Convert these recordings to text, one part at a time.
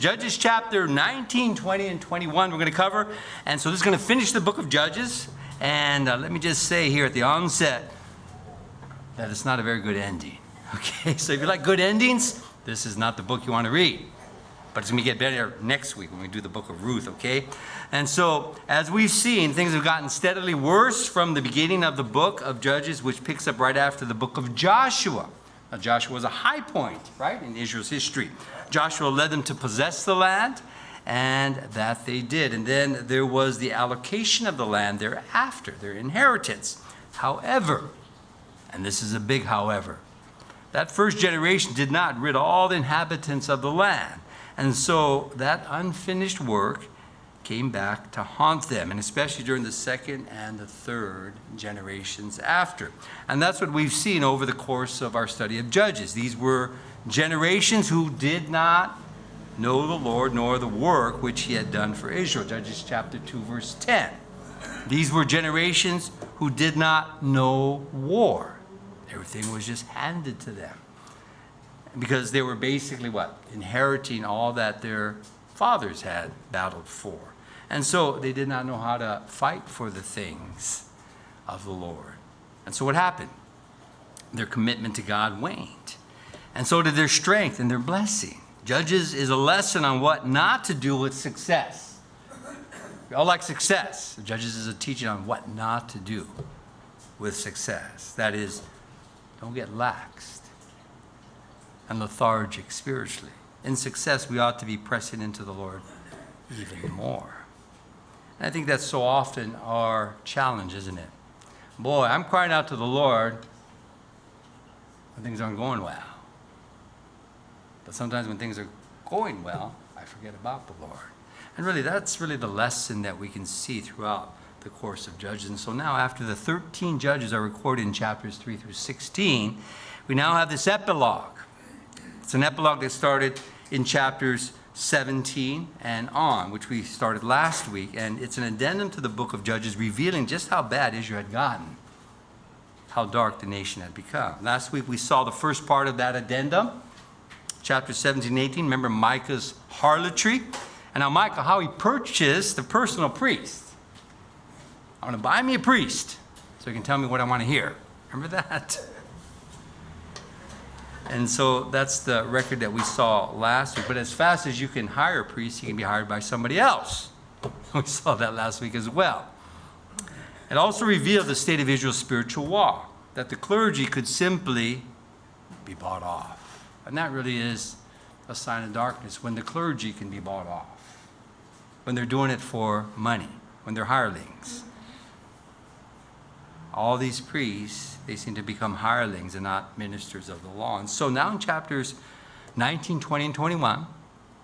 Judges chapter 19, 20, and 21 we're going to cover. And so this is going to finish the book of Judges. And let me just say here at the onset that it's not a very good ending. Okay, so if you like good endings, this is not the book you want to read. But it's going to get better next week when we do the book of Ruth, okay? And so, as we've seen, things have gotten steadily worse from the beginning of the book of Judges, which picks up right after the book of Joshua. Now, Joshua was a high point, right, in Israel's history. Joshua led them to possess the land, and that they did. And then there was the allocation of the land thereafter, their inheritance. However, and this is a big however, that first generation did not rid all the inhabitants of the land. And so that unfinished work came back to haunt them, and especially during the second and the third generations after. And that's what we've seen over the course of our study of Judges. These were generations who did not know the Lord nor the work which he had done for Israel. Judges chapter 2, verse 10. These were generations who did not know war. Everything was just handed to them. Because they were basically what? Inheriting all that their fathers had battled for. And so they did not know how to fight for the things of the Lord. And so what happened? Their commitment to God waned. And so did their strength and their blessing. Judges is a lesson on what not to do with success. We all like success. Judges is a teaching on what not to do with success. That is, don't get laxed and lethargic spiritually. In success, we ought to be pressing into the Lord even more. And I think that's so often our challenge, isn't it? Boy, I'm crying out to the Lord when things aren't going well. But sometimes when things are going well, I forget about the Lord. And really, that's really the lesson that we can see throughout the course of Judges. And so now, after the 13 judges are recorded in chapters 3 through 16, we now have this epilogue. It's an epilogue that started in chapters 17 and on, which we started last week. And it's an addendum to the book of Judges, revealing just how bad Israel had gotten, how dark the nation had become. Last week we saw the first part of that addendum, chapter 17 and 18. Remember Micah's harlotry? And now Micah, how he purchased the personal priest. I want to buy me a priest so he can tell me what I want to hear. Remember that? And so that's the record that we saw last week. But as fast as you can hire a priest, he can be hired by somebody else. We saw that last week as well. It also revealed the state of Israel's spiritual walk, that the clergy could simply be bought off. And that really is a sign of darkness, when the clergy can be bought off, when they're doing it for money, when they're hirelings. All these priests, they seem to become hirelings and not ministers of the law. And so now in chapters 19, 20, and 21,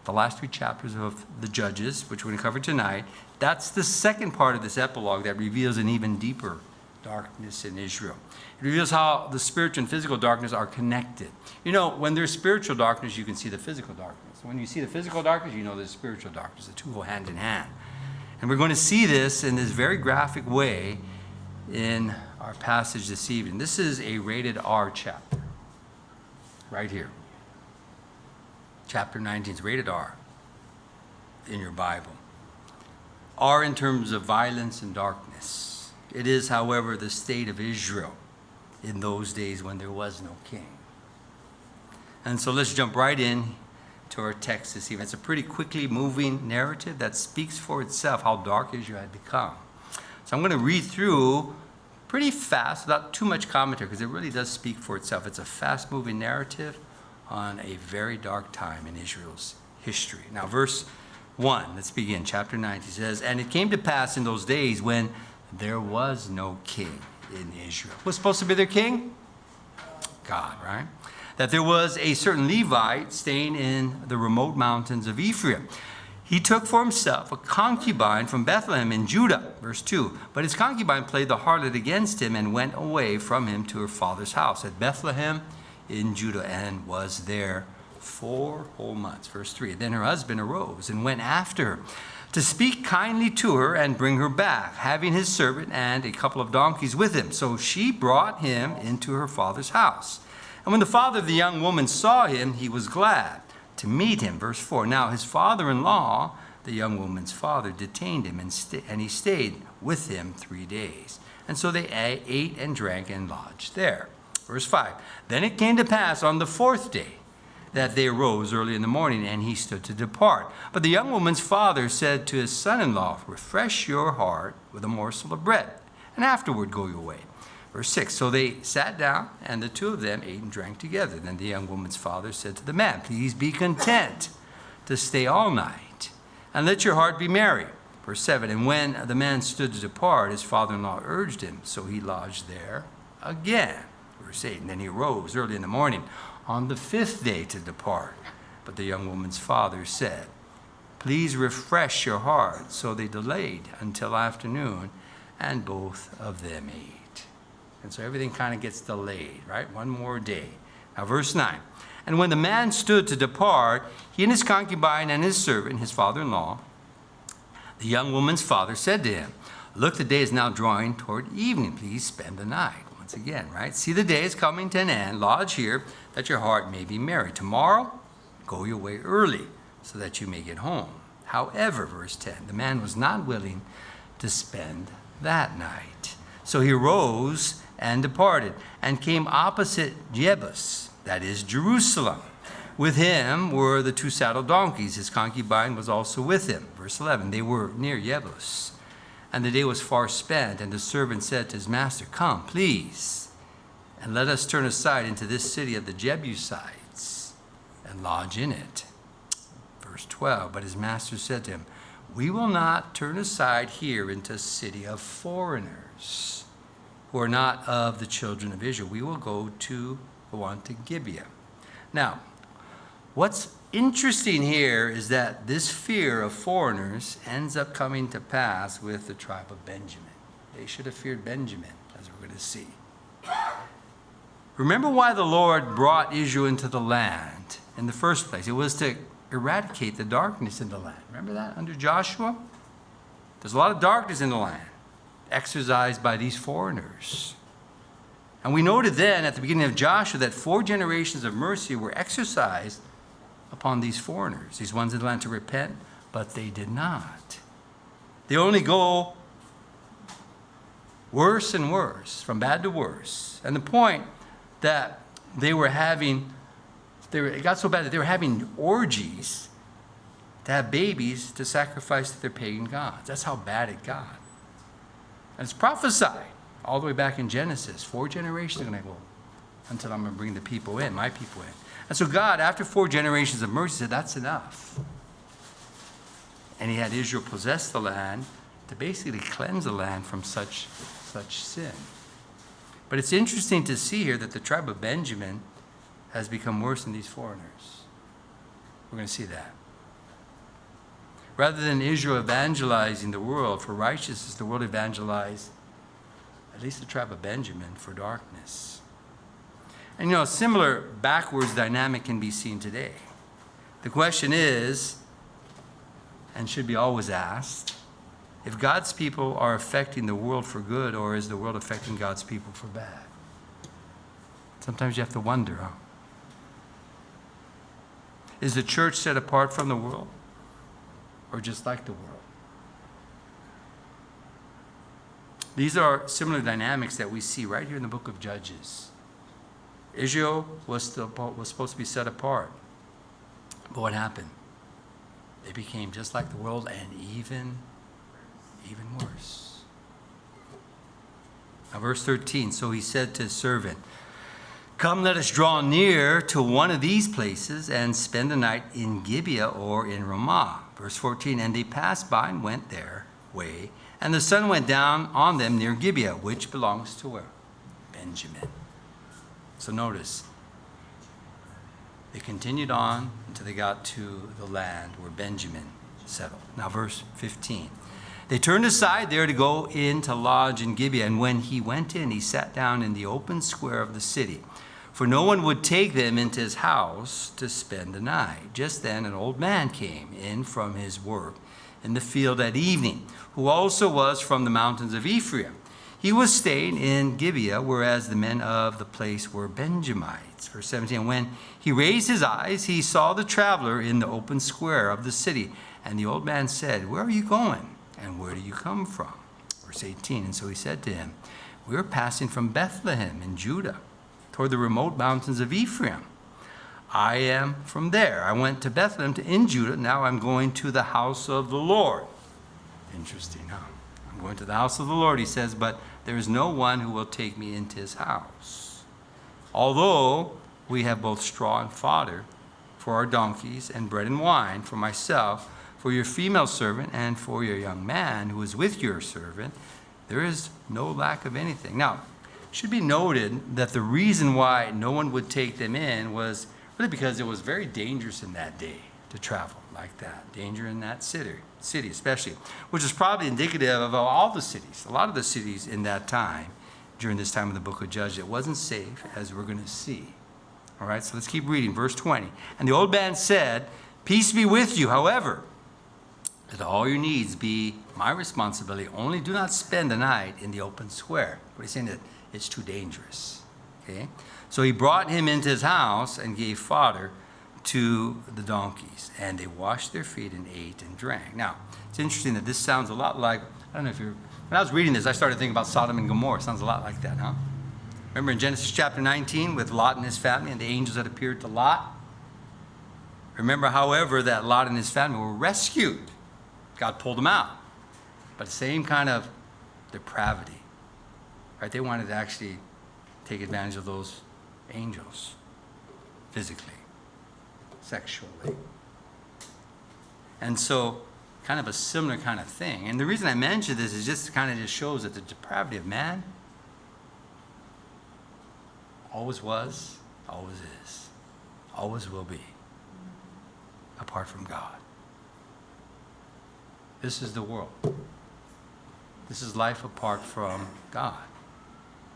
the last three chapters of the Judges, which we're going to cover tonight, that's the second part of this epilogue that reveals an even deeper darkness in Israel. It reveals how the spiritual and physical darkness are connected. You know, when there's spiritual darkness, you can see the physical darkness. When you see the physical darkness, you know there's spiritual darkness. The two go hand in hand. And we're going to see this in this very graphic way in our passage this evening. This is a rated R chapter, right here. Chapter 19 is rated R in your Bible. R in terms of violence and darkness. It is, however, the state of Israel in those days when there was no king. And so let's jump right in to our text this evening. It's a pretty quickly moving narrative that speaks for itself how dark Israel had become. So I'm going to read through pretty fast without too much commentary, because it really does speak for itself. It's a fast-moving narrative on a very dark time in Israel's history. Now, verse 1, let's begin. Chapter 9, he says, "And it came to pass in those days when there was no king in Israel." Who's supposed to be their king? God, right? "That there was a certain Levite staying in the remote mountains of Ephraim. He took for himself a concubine from Bethlehem in Judah." Verse 2, "But his concubine played the harlot against him and went away from him to her father's house at Bethlehem in Judah, and was there 4 whole months." Verse 3, "Then her husband arose and went after her to speak kindly to her and bring her back, having his servant and a couple of donkeys with him. So she brought him into her father's house. And when the father of the young woman saw him, he was glad. to meet him. Verse 4. Now his father-in-law, the young woman's father, detained him, and he stayed with him 3 days. And so they ate and drank and lodged there. Verse 5. Then it came to pass on the 4th day that they arose early in the morning, and he stood to depart. But the young woman's father said to his son-in-law, refresh your heart with a morsel of bread, and afterward go your way. Verse 6. So they sat down, and the two of them ate and drank together. Then the young woman's father said to the man, please be content to stay all night, and let your heart be merry. Verse 7. And when the man stood to depart, his father-in-law urged him, so he lodged there again. Verse 8. And then he arose early in the morning on the 5th day to depart. But the young woman's father said, please refresh your heart. So they delayed until afternoon, and both of them ate. And so everything kind of gets delayed, right? One more day. Now verse 9. And when the man stood to depart, he and his concubine and his servant, his father-in-law, the young woman's father said to him, look, the day is now drawing toward evening. Please spend the night. Once again, right? See, the day is coming to an end. Lodge here, that your heart may be merry. Tomorrow, go your way early, so that you may get home. However, verse 10, the man was not willing to spend that night. So he rose and departed, and came opposite Jebus, that is Jerusalem. With him were the 2 saddled donkeys. His concubine was also with him. Verse 11, they were near Jebus, and the day was far spent. And the servant said to his master, come, please, and let us turn aside into this city of the Jebusites, and lodge in it. Verse 12, but his master said to him, we will not turn aside here into a city of foreigners, who are not of the children of Israel. We will go on to Gibeah. Now, what's interesting here is that this fear of foreigners ends up coming to pass with the tribe of Benjamin. They should have feared Benjamin, as we're going to see. Remember why the Lord brought Israel into the land in the first place. It was to eradicate the darkness in the land. Remember that under Joshua? There's a lot of darkness in the land, exercised by these foreigners. And we noted then at the beginning of Joshua that 4 generations of mercy were exercised upon these foreigners, these ones in the land, to repent, but they did not. They only go worse and worse, from bad to worse. And the point that they were having, it got so bad that they were having orgies to have babies to sacrifice to their pagan gods. That's how bad it got. And it's prophesied all the way back in Genesis. 4 generations are going to go until I'm going to bring the people in, my people in. And so God, after 4 generations of mercy, said, that's enough. And he had Israel possess the land to basically cleanse the land from such sin. But it's interesting to see here that the tribe of Benjamin has become worse than these foreigners. We're going to see that. Rather than Israel evangelizing the world for righteousness, the world evangelized at least the tribe of Benjamin for darkness. And a similar backwards dynamic can be seen today. The question is, and should be always asked, if God's people are affecting the world for good, or is the world affecting God's people for bad? Sometimes you have to wonder, huh? Is the church set apart from the world, or just like the world? These are similar dynamics that we see right here in the book of Judges. Israel was supposed to be set apart. But what happened? They became just like the world, and even worse. Now, verse 13, so he said to his servant, come, let us draw near to one of these places and spend the night in Gibeah or in Ramah. Verse 14, and they passed by and went their way, and the sun went down on them near Gibeah, which belongs to where? Benjamin. So notice, they continued on until they got to the land where Benjamin settled. Now verse 15. They turned aside there to go in to lodge in Gibeah, and when he went in, he sat down in the open square of the city, for no one would take them into his house to spend the night. Just then an old man came in from his work in the field at evening, who also was from the mountains of Ephraim. He He was staying in Gibeah, whereas the men of the place were Benjamites. Verse 17, when he raised his eyes, he saw the traveler in the open square of the city. And the old man said, where are you going? And where do you come from? Verse 18, and so he said to him, we are passing from Bethlehem in Judah toward the remote mountains of Ephraim. I am from there. I went to Bethlehem in Judah. Now I'm going to the house of the Lord. Interesting, huh? I'm going to the house of the Lord, he says, but there is no one who will take me into his house. Although we have both straw and fodder for our donkeys and bread and wine for myself, for your female servant, and for your young man who is with your servant, there is no lack of anything. Now, it should be noted that the reason why no one would take them in was really because it was very dangerous in that day to travel like that. Danger in that city especially, which is probably indicative of all the cities, a lot of the cities in that time, during this time of the book of Judges. It wasn't safe, as we're going to see. All right, so let's keep reading. Verse 20. And the old man said, peace be with you. However, let all your needs be my responsibility. Only do not spend the night in the open square. But he's saying that it's too dangerous. Okay? So he brought him into his house and gave fodder to the donkeys. And they washed their feet and ate and drank. Now, it's interesting that this sounds a lot like, I don't know if you're, when I was reading this, I started thinking about Sodom and Gomorrah. It sounds a lot like that, huh? Remember in Genesis chapter 19 with Lot and his family and the angels that appeared to Lot? Remember, however, that Lot and his family were rescued. God pulled them out. But same kind of depravity. Right? They wanted to actually take advantage of those angels physically, sexually. And so, kind of a similar kind of thing. And the reason I mention this is just kind of just shows that the depravity of man always was, always is, always will be, apart from God. This is the world. This is life apart from God.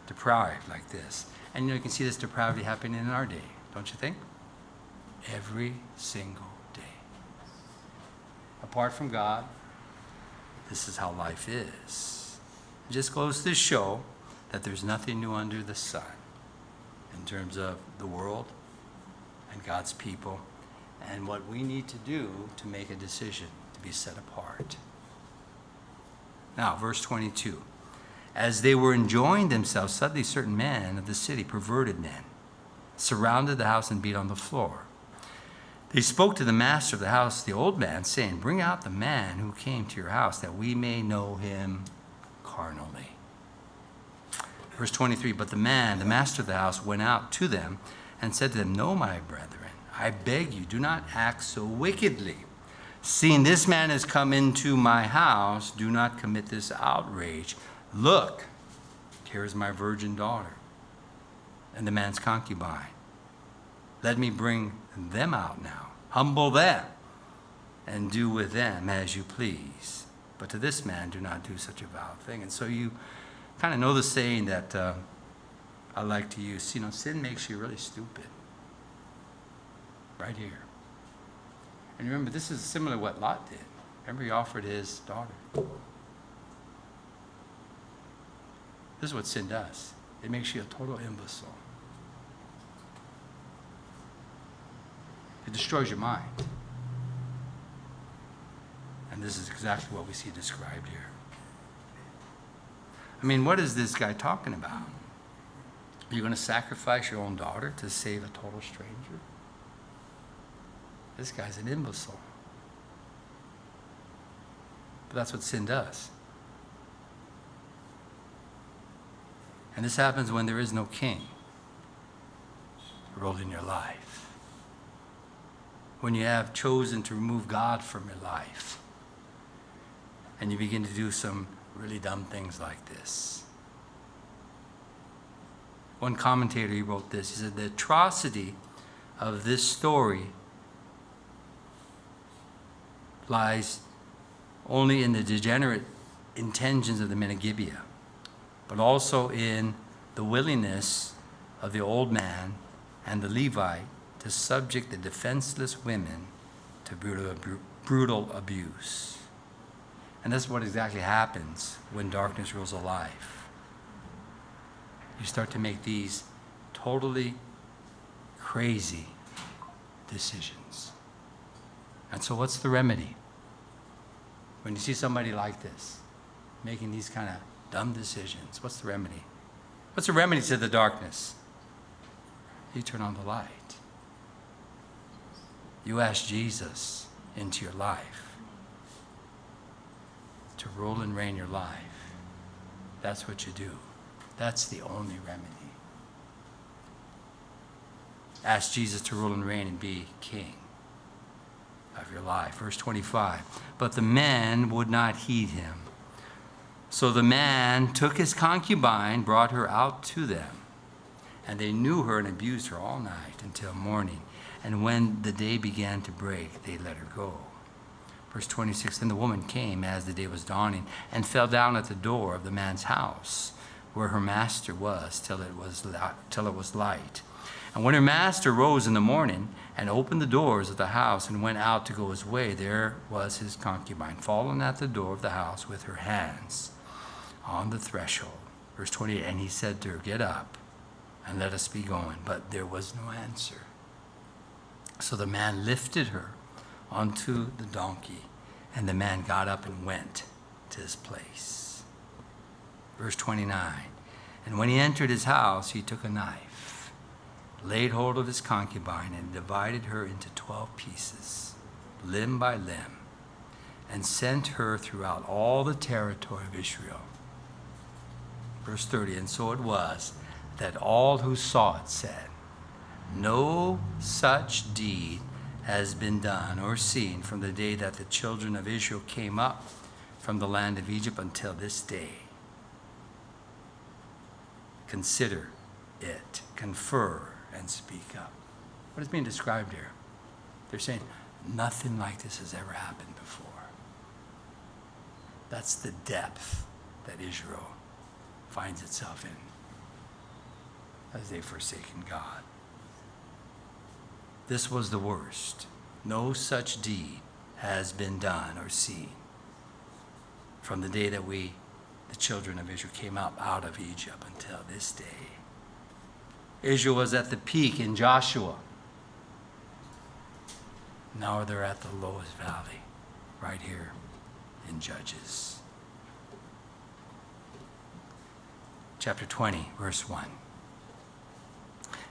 Deprived like this. And you can see this depravity happening in our day, don't you think? Every single day. Apart from God, this is how life is. It just goes to show that there's nothing new under the sun in terms of the world and God's people and what we need to do to make a decision to be set apart. Now, verse 22. As they were enjoying themselves, suddenly certain men of the city, perverted men, surrounded the house and beat on the floor. They spoke to the master of the house, the old man, saying, bring out the man who came to your house, that we may know him carnally. Verse 23, but the man, the master of the house, went out to them and said to them, no, my brethren, I beg you, do not act so wickedly. Seeing this man has come into my house, do not commit this outrage. Look, here is my virgin daughter and the man's concubine. Let me bring them out now. Humble them and do with them as you please. But to this man, do not do such a vile thing. And so you kind of know the saying that I like to use. You know, sin makes you really stupid. Right here. And remember, this is similar to what Lot did. Remember, he offered his daughter. This is what sin does. It makes you a total imbecile. It destroys your mind. And this is exactly what we see described here. I mean, what is this guy talking about? Are you going to sacrifice your own daughter to save a total stranger? This guy's an imbecile. But that's what sin does. And this happens when there is no king ruled in your life. When you have chosen to remove God from your life. And you begin to do some really dumb things like this. One commentator, he wrote this. He said, the atrocity of this story lies only in the degenerate intentions of the men of Gibeah, but also in the willingness of the old man and the Levite to subject the defenseless women to brutal abuse. And that's what exactly happens when darkness rules a life. you start to make these totally crazy decisions. And so what's the remedy? When you see somebody like this, making these kind of dumb decisions, what's the remedy? What's the remedy to the darkness? You turn on the light. You ask Jesus into your life to rule and reign your life. That's what you do. That's the only remedy. Ask Jesus to rule and reign and be king of your life. Verse 25. But the men would not heed him. So the man took his concubine, brought her out to them. And they knew her and abused her all night until morning. And when the day began to break, they let her go. Verse 26, then the woman came as the day was dawning and fell down at the door of the man's house where her master was till it was light. And when her master rose in the morning and opened the doors of the house and went out to go his way, there was his concubine fallen at the door of the house with her hands on the threshold. Verse 28, and he said to her, get up and let us be going. But there was no answer. So the man lifted her onto the donkey, and the man got up and went to his place. Verse 29, and when he entered his house, he took a knife, laid hold of his concubine, and divided her into 12 pieces, limb by limb, and sent her throughout all the territory of Israel. Verse 30, and so it was that all who saw it said, no such deed has been done or seen from the day that the children of Israel came up from the land of Egypt until this day. Consider it, confer, and speak up. What is being described here? They're saying nothing like this has ever happened before. That's the depth that Israel finds itself in as they've forsaken God. This was the worst. No such deed has been done or seen from the day that the children of Israel, came up out of Egypt until this day. Israel was at the peak in Joshua. Now they're at the lowest valley, right here in Judges. Chapter 20, verse 1.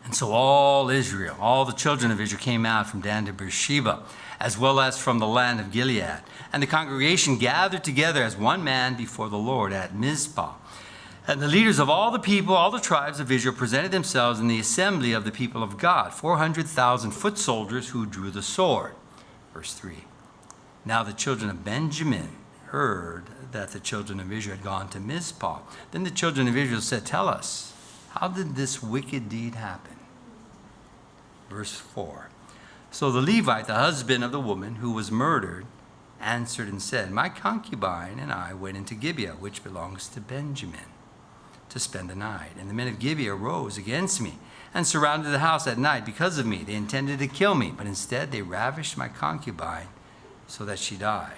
And so all Israel, all the children of Israel came out from Dan to Beersheba, as well as from the land of Gilead. And the congregation gathered together as one man before the Lord at Mizpah. And the leaders of all the people, all the tribes of Israel, presented themselves in the assembly of the people of God, 400,000 foot soldiers who drew the sword. Verse 3. Now the children of Benjamin heard that the children of Israel had gone to Mizpah. Then the children of Israel said, tell us, how did this wicked deed happen? Verse 4. So the Levite, the husband of the woman who was murdered, answered and said, my concubine and I went into Gibeah, which belongs to Benjamin, to spend the night. And the men of Gibeah rose against me and surrounded the house at night because of me. They intended to kill me, but instead they ravished my concubine so that she died.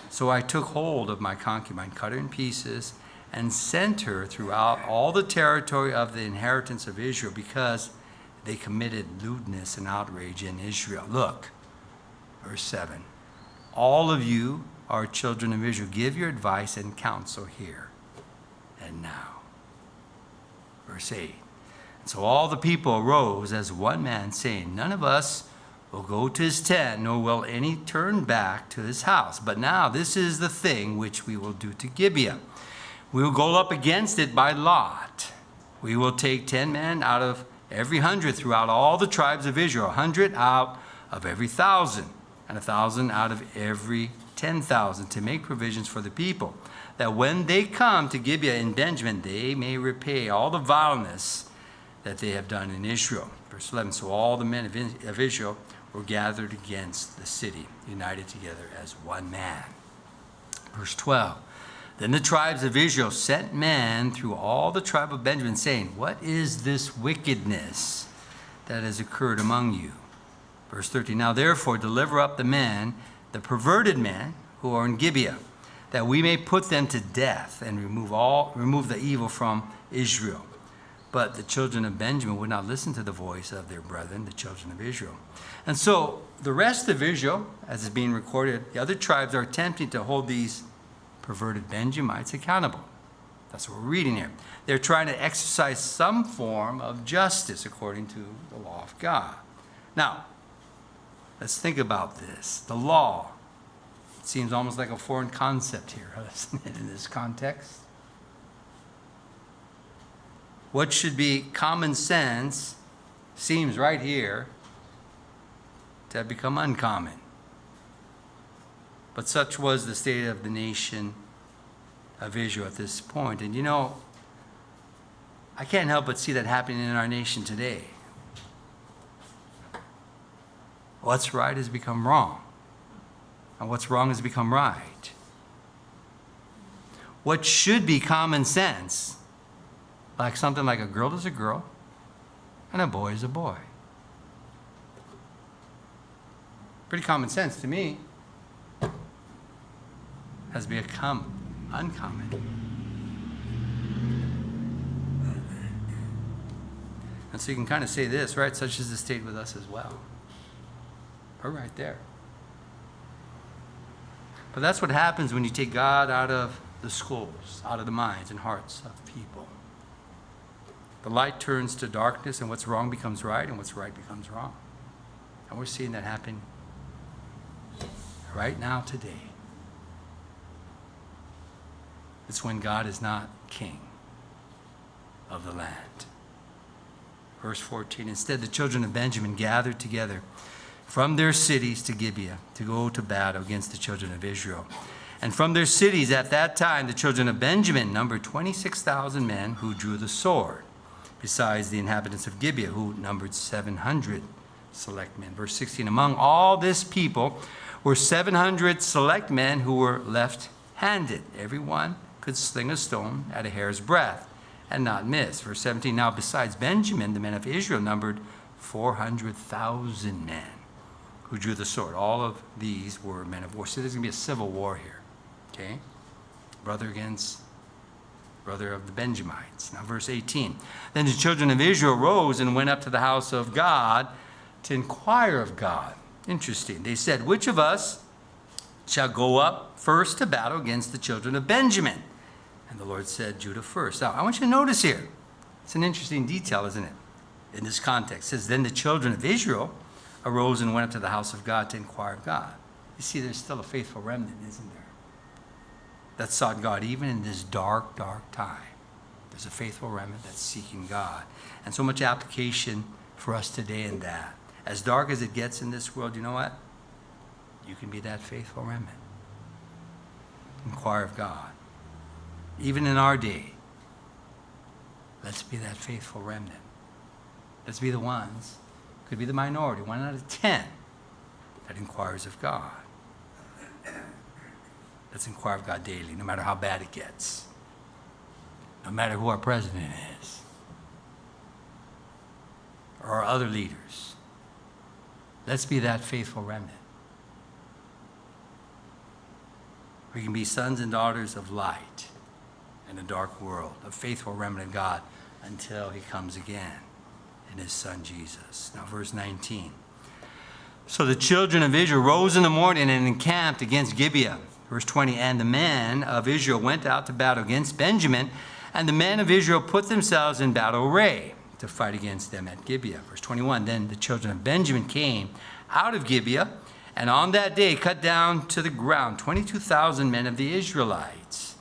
So I took hold of my concubine, cut her in pieces, and sent her throughout all the territory of the inheritance of Israel, because they committed lewdness and outrage in Israel. Look, verse 7. All of you are children of Israel. Give your advice and counsel here and now. Verse 8. And so all the people arose as one man, saying, none of us will go to his tent, nor will any turn back to his house. But now this is the thing which we will do to Gibeah. We will go up against it by lot. We will take 10 men out of every 100 throughout all the tribes of Israel, 100 out of every 1,000, and 1,000 out of every 10,000, to make provisions for the people, that when they come to Gibeah in Benjamin, they may repay all the vileness that they have done in Israel. Verse 11, so all the men of Israel were gathered against the city, united together as one man. Verse 12, then the tribes of Israel sent men through all the tribe of Benjamin, saying, what is this wickedness that has occurred among you? Verse 13, now therefore deliver up the men, the perverted men who are in Gibeah, that we may put them to death and remove the evil from Israel. But the children of Benjamin would not listen to the voice of their brethren, the children of Israel. And so the rest of Israel, as is being recorded, the other tribes are attempting to hold these perverted Benjamites accountable. That's what we're reading here. They're trying to exercise some form of justice according to the law of God. Now, let's think about this. The law, it seems almost like a foreign concept here, doesn't it, in this context? What should be common sense seems right here to have become uncommon. But such was the state of the nation of Israel at this point. And you know, I can't help but see that happening in our nation today. What's right has become wrong, and what's wrong has become right. What should be common sense, like something like a girl is a girl and a boy is a boy. Pretty common sense to me, has become uncommon. And so you can kind of say this, right? Such is the state with us as well. We're right there. But that's what happens when you take God out of the schools, out of the minds and hearts of people. The light turns to darkness, and what's wrong becomes right, and what's right becomes wrong. And we're seeing that happen right now today. It's when God is not king of the land. Verse 14, instead the children of Benjamin gathered together from their cities to Gibeah to go to battle against the children of Israel. And from their cities at that time, the children of Benjamin numbered 26,000 men who drew the sword, besides the inhabitants of Gibeah, who numbered 700 select men. Verse 16, among all this people were 700 select men who were left-handed. Everyone could sling a stone at a hair's breadth and not miss. Verse 17, now besides Benjamin, the men of Israel numbered 400,000 men who drew the sword. All of these were men of war. So there's going to be a civil war here, okay? Brother against brother of the Benjamites. Now verse 18, then the children of Israel rose and went up to the house of God to inquire of God. Interesting. They said, which of us shall go up first to battle against the children of Benjamin? And the Lord said, Judah first. Now, I want you to notice here, it's an interesting detail, isn't it? In this context, it says, then the children of Israel arose and went up to the house of God to inquire of God. You see, there's still a faithful remnant, isn't there? That sought God even in this dark, dark time. There's a faithful remnant that's seeking God. And so much application for us today in that. As dark as it gets in this world, you know what? You can be that faithful remnant. Inquire of God. Even in our day, let's be that faithful remnant. Let's be the ones, could be the minority, 1 out of 10, that inquires of God. Let's inquire of God daily, no matter how bad it gets. No matter who our president is. Or our other leaders. Let's be that faithful remnant. We can be sons and daughters of light in a dark world, a faithful remnant of God until he comes again in his son Jesus. Now verse 19. So the children of Israel rose in the morning and encamped against Gibeah. Verse 20, and the men of Israel went out to battle against Benjamin, and the men of Israel put themselves in battle array to fight against them at Gibeah. Verse 21, then the children of Benjamin came out of Gibeah, and on that day cut down to the ground 22,000 men of the Israelites.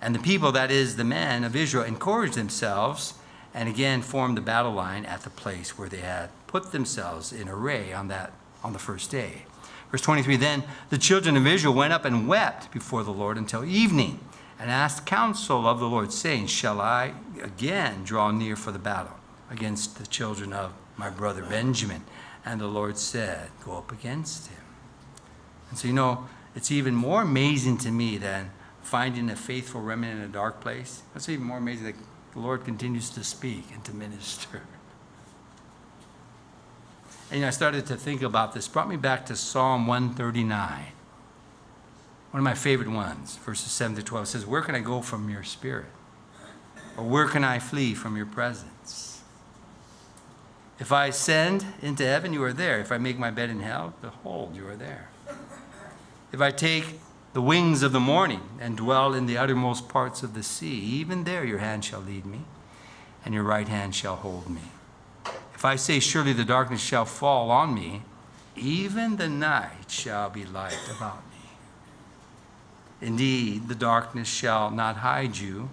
And the people, that is, the men of Israel, encouraged themselves and again formed the battle line at the place where they had put themselves in array on the first day. Verse 23, then the children of Israel went up and wept before the Lord until evening, and asked counsel of the Lord, saying, shall I again draw near for the battle against the children of my brother Benjamin? And the Lord said, go up against him. And so, you know, it's even more amazing to me than finding a faithful remnant in a dark place. It's even more amazing that the Lord continues to speak and to minister. And I started to think about this. Brought me back to Psalm 139. One of my favorite ones, verses 7 to 12. It says, where can I go from your spirit? Or where can I flee from your presence? If I ascend into heaven, you are there. If I make my bed in hell, behold, you are there. If I take the wings of the morning and dwell in the uttermost parts of the sea, even there your hand shall lead me, and your right hand shall hold me. If I say, surely the darkness shall fall on me, even the night shall be light about me. Indeed, the darkness shall not hide you,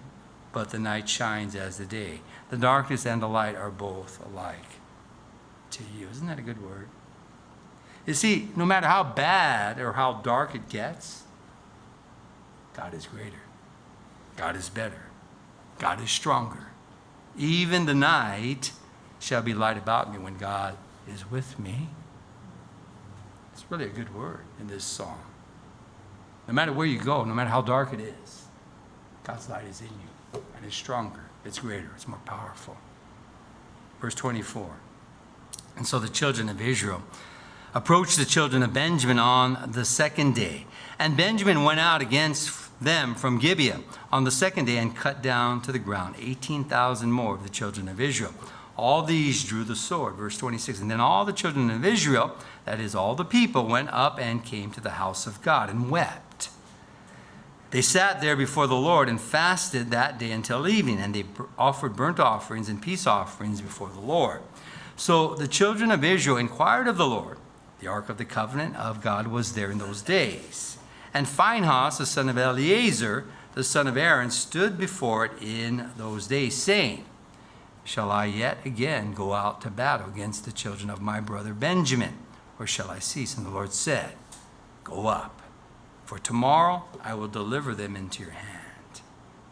but the night shines as the day. The darkness and the light are both alike to you. Isn't that a good word? You see, no matter how bad or how dark it gets, God is greater. God is better. God is stronger. Even the night shall be light about me when God is with me. It's really a good word in this song. No matter where you go, no matter how dark it is, God's light is in you, and it's stronger, it's greater, it's more powerful. Verse 24. And so the children of Israel approached the children of Benjamin on the second day. And Benjamin went out against them from Gibeah on the second day and cut down to the ground 18,000 more of the children of Israel. All these drew the sword. Verse 26. And then all the children of Israel, that is, all the people, went up and came to the house of God and wept. They sat there before the Lord and fasted that day until evening, and they offered burnt offerings and peace offerings before the Lord. So the children of Israel inquired of the Lord. The ark of the covenant of God was there in those days. And Phinehas, the son of Eleazar, the son of Aaron, stood before it in those days, saying, shall I yet again go out to battle against the children of my brother Benjamin, or shall I cease? And the Lord said, go up, for tomorrow I will deliver them into your hand.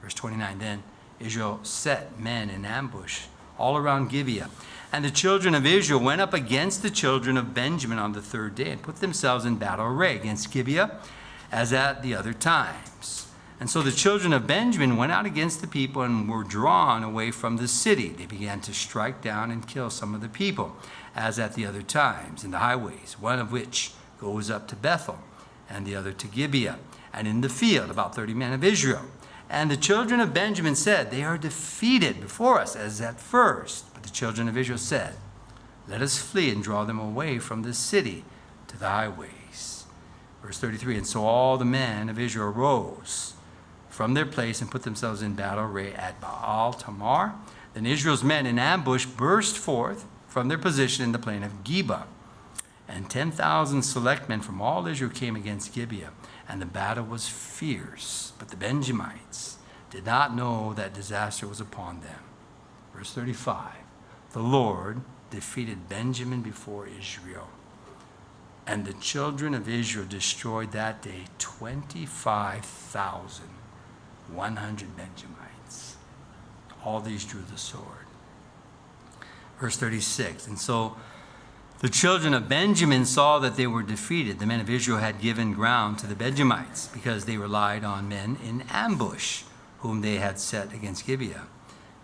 Verse 29, then Israel set men in ambush all around Gibeah. And the children of Israel went up against the children of Benjamin on the third day and put themselves in battle array against Gibeah as at the other times. And so the children of Benjamin went out against the people and were drawn away from the city. They began to strike down and kill some of the people, as at the other times, in the highways, one of which goes up to Bethel, and the other to Gibeah, and in the field about 30 men of Israel. And the children of Benjamin said, they are defeated before us, as at first. But the children of Israel said, let us flee and draw them away from this city to the highways. Verse 33, and so all the men of Israel rose from their place and put themselves in battle array at Baal Tamar. Then Israel's men in ambush burst forth from their position in the plain of Geba. And 10,000 select men from all Israel came against Gibeah, and the battle was fierce. But the Benjamites did not know that disaster was upon them. Verse 35, the Lord defeated Benjamin before Israel. And the children of Israel destroyed that day 25,100 Benjamites. All these drew the sword. Verse 36, and so the children of Benjamin saw that they were defeated. The men of Israel had given ground to the Benjamites because they relied on men in ambush, whom they had set against Gibeah.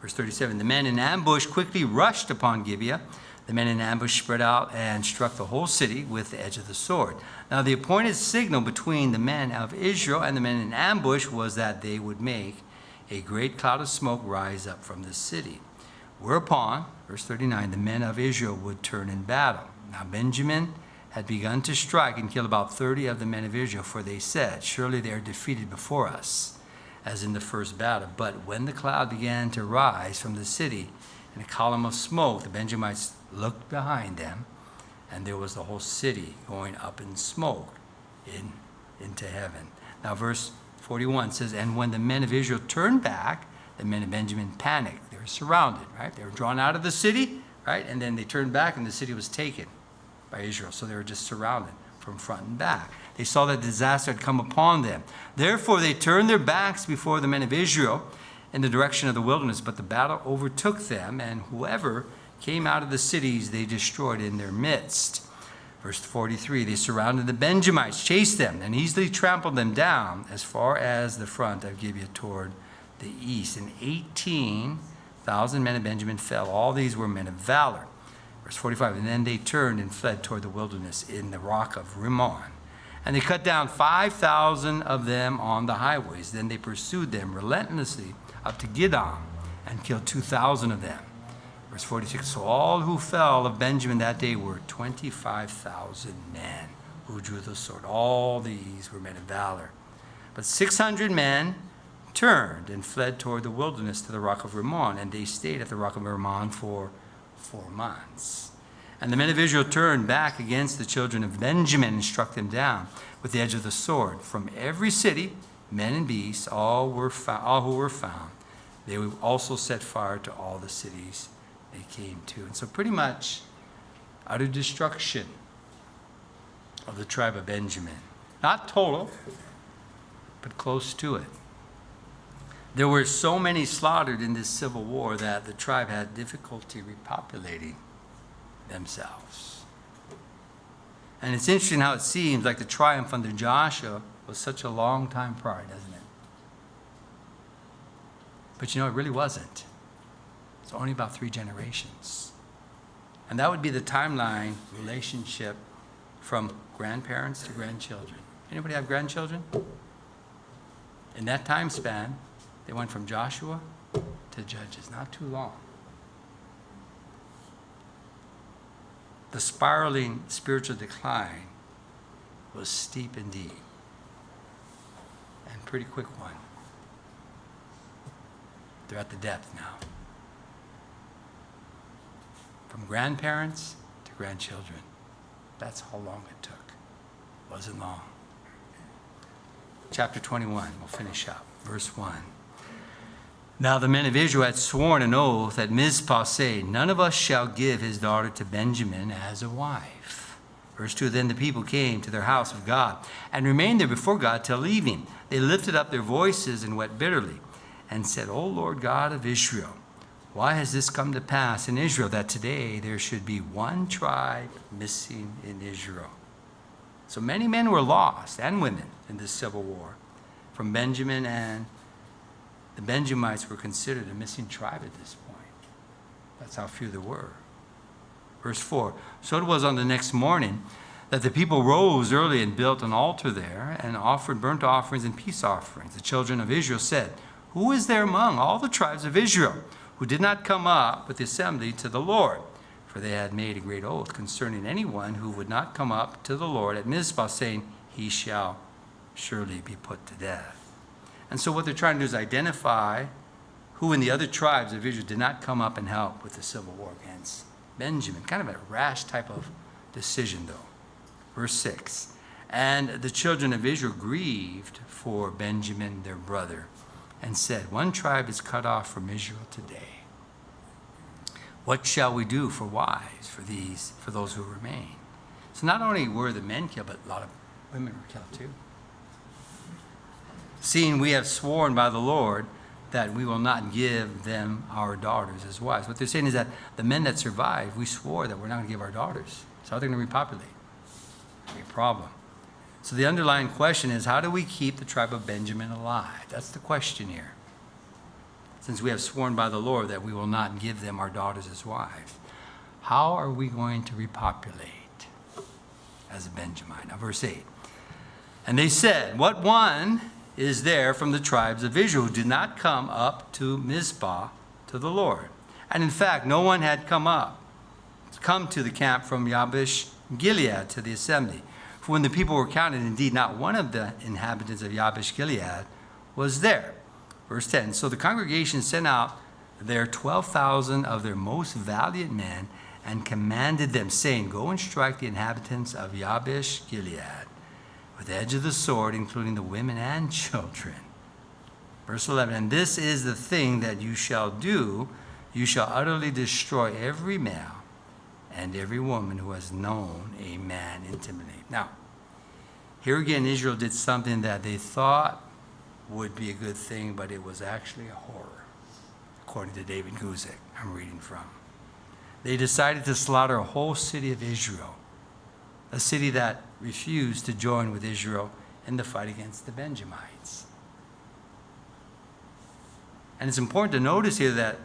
Verse 37, the men in ambush quickly rushed upon Gibeah. The men in ambush spread out and struck the whole city with the edge of the sword. Now the appointed signal between the men of Israel and the men in ambush was that they would make a great cloud of smoke rise up from the city. Whereupon, verse 39, the men of Israel would turn in battle. Now Benjamin had begun to strike and kill about 30 of the men of Israel, for they said, surely they are defeated before us, as in the first battle. But when the cloud began to rise from the city in a column of smoke, the Benjamites looked behind them, and there was the whole city going up in smoke into heaven. Now verse 41 says, and when the men of Israel turned back, the men of Benjamin panicked. They were surrounded, right? They were drawn out of the city, right? And then they turned back and the city was taken by Israel. So they were just surrounded from front and back. They saw that disaster had come upon them. Therefore they turned their backs before the men of Israel in the direction of the wilderness. But the battle overtook them, and whoever came out of the cities they destroyed in their midst. Verse 43, they surrounded the Benjamites, chased them, and easily trampled them down as far as the front of Gibeah toward the east. And 18,000 men of Benjamin fell. All these were men of valor. Verse 45, and then they turned and fled toward the wilderness in the rock of Rimmon. And they cut down 5,000 of them on the highways. Then they pursued them relentlessly up to Gidom and killed 2,000 of them. Verse 46, so all who fell of Benjamin that day were 25,000 men who drew the sword. All these were men of valor. But 600 men turned and fled toward the wilderness to the rock of Rimmon, and they stayed at the rock of Rimmon for 4 months. And the men of Israel turned back against the children of Benjamin and struck them down with the edge of the sword. From every city, men and beasts, all who were found, they also set fire to all the cities they came to. And so pretty much utter destruction of the tribe of Benjamin. Not total, but close to it. There were so many slaughtered in this civil war that the tribe had difficulty repopulating themselves. And it's interesting how it seems like the triumph under Joshua was such a long time prior, doesn't it? But you know, it really wasn't. It's only about 3 generations. And that would be the timeline relationship from grandparents to grandchildren. Anybody have grandchildren? In that time span, they went from Joshua to Judges, not too long. The spiraling spiritual decline was steep indeed, and pretty quick one. They're at the depth now. From grandparents to grandchildren. That's how long it took. It wasn't long. Chapter 21, we'll finish up. Verse 1. Now the men of Israel had sworn an oath at Mizpah, saying, none of us shall give his daughter to Benjamin as a wife. Verse 2, then the people came to their house of God and remained there before God till evening. They lifted up their voices and wept bitterly and said, O Lord God of Israel, why has this come to pass in Israel that today there should be one tribe missing in Israel? So many men were lost, and women, in this civil war from Benjamin, and the Benjamites were considered a missing tribe at this point. That's how few there were. Verse 4, so it was on the next morning that the people rose early and built an altar there and offered burnt offerings and peace offerings. The children of Israel said, who is there among all the tribes of Israel who did not come up with the assembly to the Lord? For they had made a great oath concerning anyone who would not come up to the Lord at Mizpah, saying, he shall surely be put to death. And so what they're trying to do is identify who in the other tribes of Israel did not come up and help with the civil war against Benjamin. Kind of a rash type of decision, though. Verse 6, and the children of Israel grieved for Benjamin their brother, and said, one tribe is cut off from Israel today. What shall we do for wives for those who remain? So not only were the men killed, but a lot of women were killed too. Seeing we have sworn by the Lord that we will not give them our daughters as wives. What they're saying is that the men that survived, we swore that we're not going to give our daughters. So how are they going to repopulate? It'll be a problem. So the underlying question is, how do we keep the tribe of Benjamin alive? That's the question here. Since we have sworn by the Lord that we will not give them our daughters as wives, how are we going to repopulate as a Benjamite? Now, verse 8. And they said, what one is there from the tribes of Israel who did not come up to Mizpah to the Lord? And in fact, no one had come to the camp from Yabesh Gilead to the assembly. For when the people were counted, indeed not one of the inhabitants of Yabesh Gilead was there. Verse 10, so the congregation sent out there 12,000 of their most valiant men and commanded them, saying, go and strike the inhabitants of Yabesh Gilead with the edge of the sword, including the women and children. Verse 11, and this is the thing that you shall do. You shall utterly destroy every male and every woman who has known a man intimately. Now, here again, Israel did something that they thought would be a good thing, but it was actually a horror, according to David Guzik, I'm reading from. They decided to slaughter a whole city of Israel, a city that refused to join with Israel in the fight against the Benjamites. And it's important to notice here that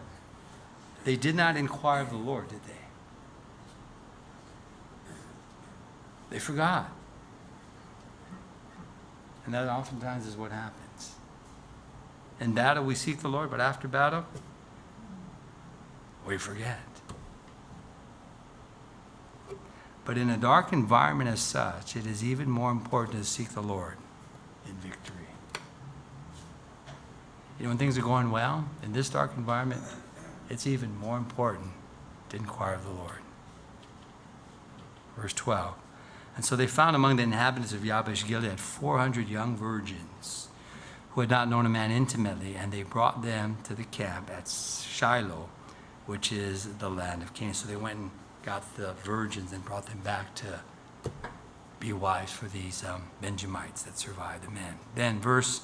they did not inquire of the Lord, did they? They forgot. And that oftentimes is what happens. In battle, we seek the Lord, but after battle, We forget. But in a dark environment as such, it is even more important to seek the Lord in victory. You know, when things are going well, in this dark environment, it's even more important to inquire of the Lord. Verse 12. And so they found among the inhabitants of Yabesh Gilead 400 young virgins who had not known a man intimately, and they brought them to the camp at Shiloh, which is the land of Canaan. So they went and got the virgins and brought them back to be wives for these Benjamites that survived the men. Then verse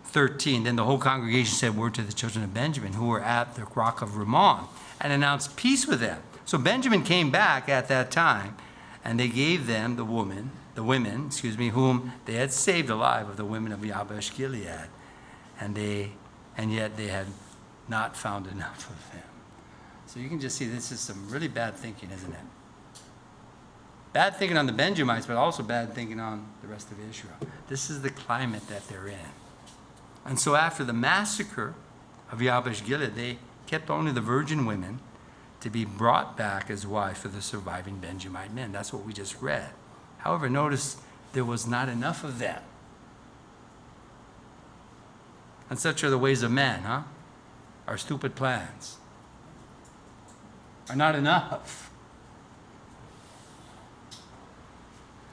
13, then the whole congregation said word to the children of Benjamin who were at the rock of Rimmon and announced peace with them. So Benjamin came back at that time, and they gave them the women, whom they had saved alive of the women of Yabesh Gilead, and yet they had not found enough of them. So you can just see this is some really bad thinking, isn't it? Bad thinking on the Benjamites, but also bad thinking on the rest of Israel. This is the climate that they're in. And so after the massacre of Yabesh Gilead, they kept only the virgin women to be brought back as wives for the surviving Benjamite men. That's what we just read. However, notice there was not enough of them. And such are the ways of men, huh? Our stupid plans are not enough.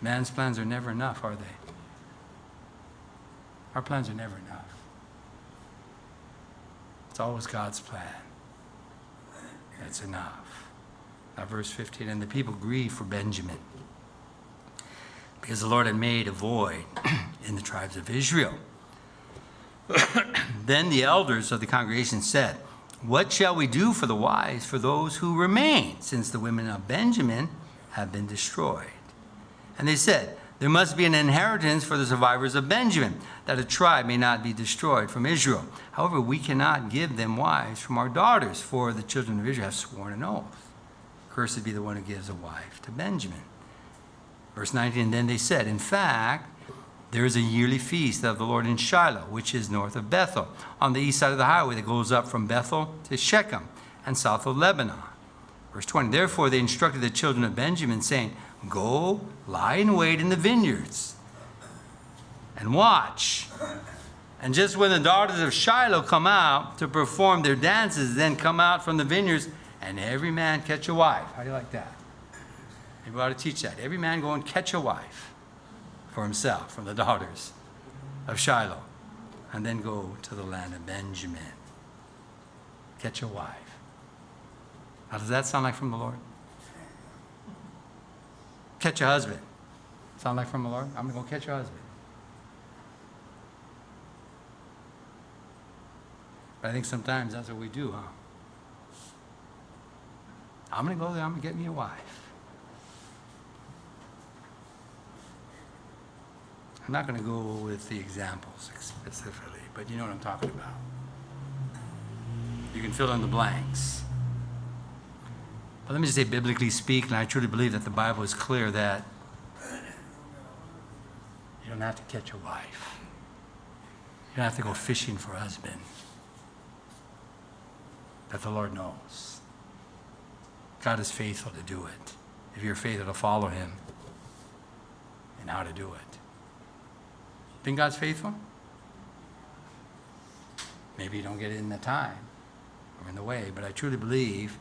Man's plans are never enough, are they? Our plans are never enough. It's always God's plan. That's enough. Now, verse 15, and the people grieved for Benjamin, because the Lord had made a void in the tribes of Israel. Then the elders of the congregation said, what shall we do for the wives for those who remain, since the women of Benjamin have been destroyed? And they said, there must be an inheritance for the survivors of Benjamin, that a tribe may not be destroyed from Israel. However, we cannot give them wives from our daughters, for the children of Israel have sworn an oath. Cursed be the one who gives a wife to Benjamin. Verse 19, and then they said, in fact, there is a yearly feast of the Lord in Shiloh, which is north of Bethel, on the east side of the highway that goes up from Bethel to Shechem and south of Lebanon. Verse 20, therefore they instructed the children of Benjamin, saying, go lie in wait in the vineyards and watch. And just when the daughters of Shiloh come out to perform their dances, then come out from the vineyards, and every man catch a wife. How do you like that? Maybe we ought to teach that. Every man go and catch a wife for himself from the daughters of Shiloh, and then go to the land of Benjamin. Catch a wife. Now, does that sound like from the Lord? Catch a husband. Sound like from the Lord? I'm going to go catch a husband. But I think sometimes that's what we do, huh? I'm going to go there, I'm going to get me a wife. I'm not going to go with the examples specifically, but you know what I'm talking about. You can fill in the blanks. But let me just say, biblically speaking, I truly believe that the Bible is clear that you don't have to catch a wife. You don't have to go fishing for a husband. That the Lord knows. God is faithful to do it. If you're faithful to follow him and how to do it. Think God's faithful? Maybe you don't get it in the time or in the way, but I truly believe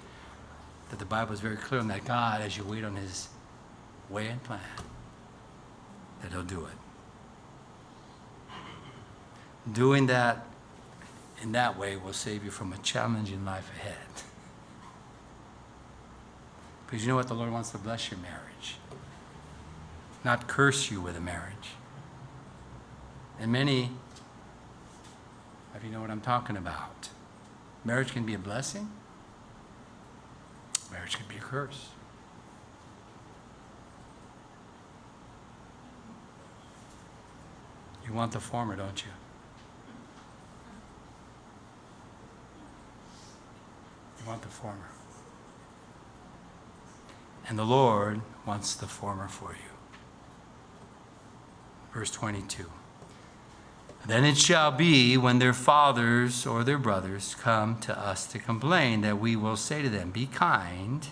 that the Bible is very clear on that God, as you wait on his way and plan, that he'll do it. Doing that in that way will save you from a challenging life ahead. Because you know what? The Lord wants to bless your marriage, not curse you with a marriage. And many of you know what I'm talking about. Marriage can be a blessing. Marriage can be a curse. You want the former, don't you? You want the former. And the Lord wants the former for you. Verse 22. Then it shall be when their fathers or their brothers come to us to complain that we will say to them, be kind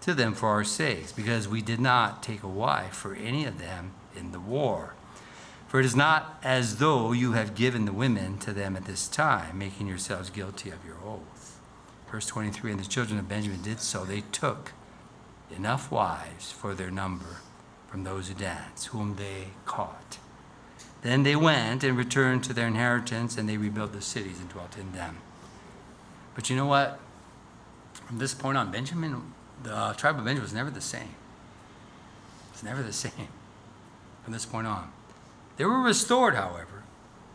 to them for our sakes, because we did not take a wife for any of them in the war. For it is not as though you have given the women to them at this time, making yourselves guilty of your oath. Verse 23, and the children of Benjamin did so. They took enough wives for their number from those who danced, whom they caught. Then they went and returned to their inheritance, and they rebuilt the cities and dwelt in them. But you know what? From this point on, the tribe of Benjamin was never the same. It's never the same from this point on. They were restored, however.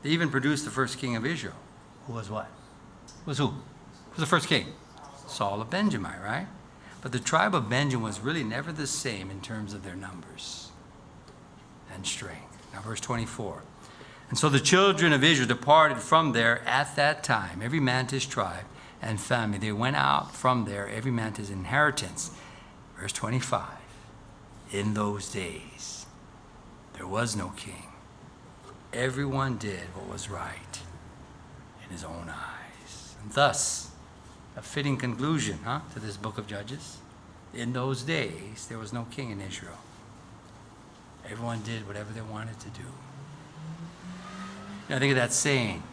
They even produced the first king of Israel. Who was what? Who was who? Who was the first king? Saul of Benjamin, right? But the tribe of Benjamin was really never the same in terms of their numbers and strength. Now, verse 24. And so the children of Israel departed from there at that time, every man to his tribe and family. They went out from there, every man to his inheritance. Verse 25. In those days, there was no king. Everyone did what was right in his own eyes. And thus, a fitting conclusion to this book of Judges. In those days, there was no king in Israel. Everyone did whatever they wanted to do. I think of that saying.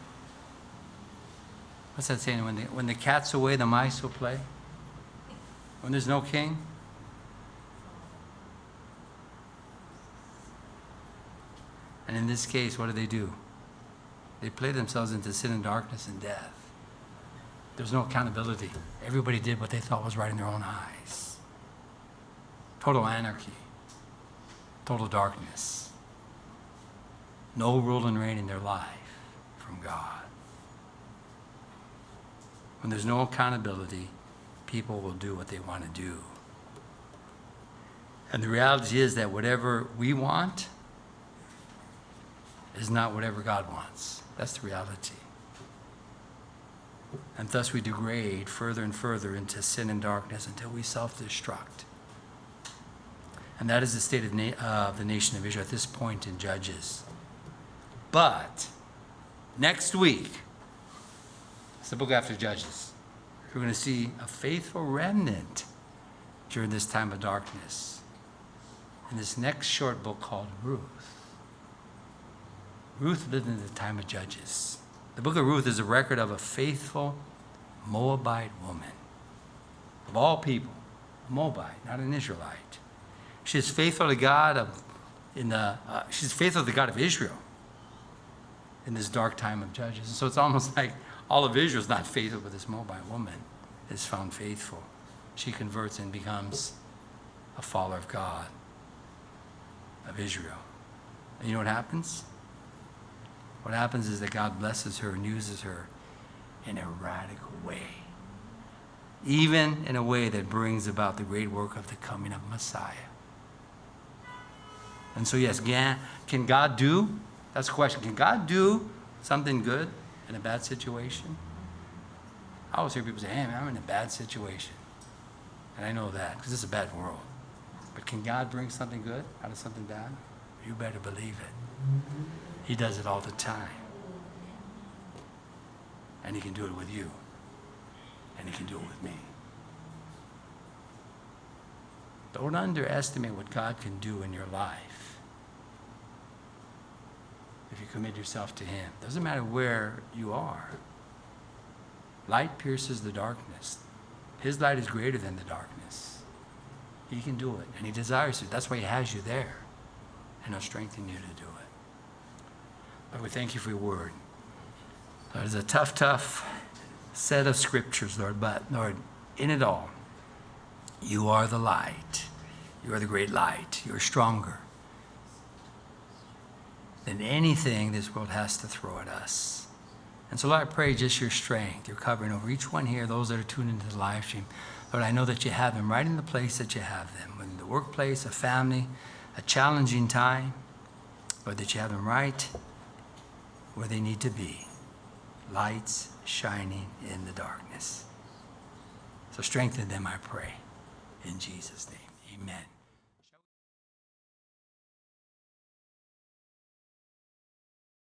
What's that saying? When the cat's away, the mice will play. When there's no king. And in this case, what do? They play themselves into sin and darkness and death. There's no accountability. Everybody did what they thought was right in their own eyes. Total anarchy. Total darkness. No rule and reign in their life from God. When there's no accountability, people will do what they want to do. And the reality is that whatever we want is not whatever God wants. That's the reality. And thus we degrade further and further into sin and darkness until we self-destruct. And that is the state of the nation of Israel at this point in Judges. But next week, it's the book after Judges. We're going to see a faithful remnant during this time of darkness. In this next short book called Ruth. Ruth lived in the time of Judges. The book of Ruth is a record of a faithful Moabite woman. Of all people, a Moabite, not an Israelite. She is faithful to God she's faithful to the God of Israel in this dark time of Judges. And so it's almost like all of Israel is not faithful, but this Moabite woman is found faithful. She converts and becomes a follower of God, of Israel. And you know what happens? What happens is that God blesses her and uses her in a radical way. Even in a way that brings about the great work of the coming of Messiah. And so yes, can God do? That's the question. Can God do something good in a bad situation? I always hear people say, hey man, I'm in a bad situation. And I know that because it's a bad world. But can God bring something good out of something bad? You better believe it. He does it all the time. And he can do it with you. And he can do it with me. Don't underestimate what God can do in your life if you commit yourself to him. Doesn't matter where you are. Light pierces the darkness. His light is greater than the darkness. He can do it, and he desires to. That's why he has you there, and he'll strengthen you to do it. Lord, we thank you for your word. Lord, it's a tough set of scriptures, Lord, but Lord, in it all, you are the light. You are the great light. You are stronger than anything this world has to throw at us. And so, Lord, I pray just your strength, your covering over each one here, those that are tuned into the live stream. Lord, I know that you have them right in the place that you have them, in the workplace, a family, a challenging time, Lord, that you have them right where they need to be, lights shining in the darkness. So strengthen them, I pray, in Jesus' name. Amen.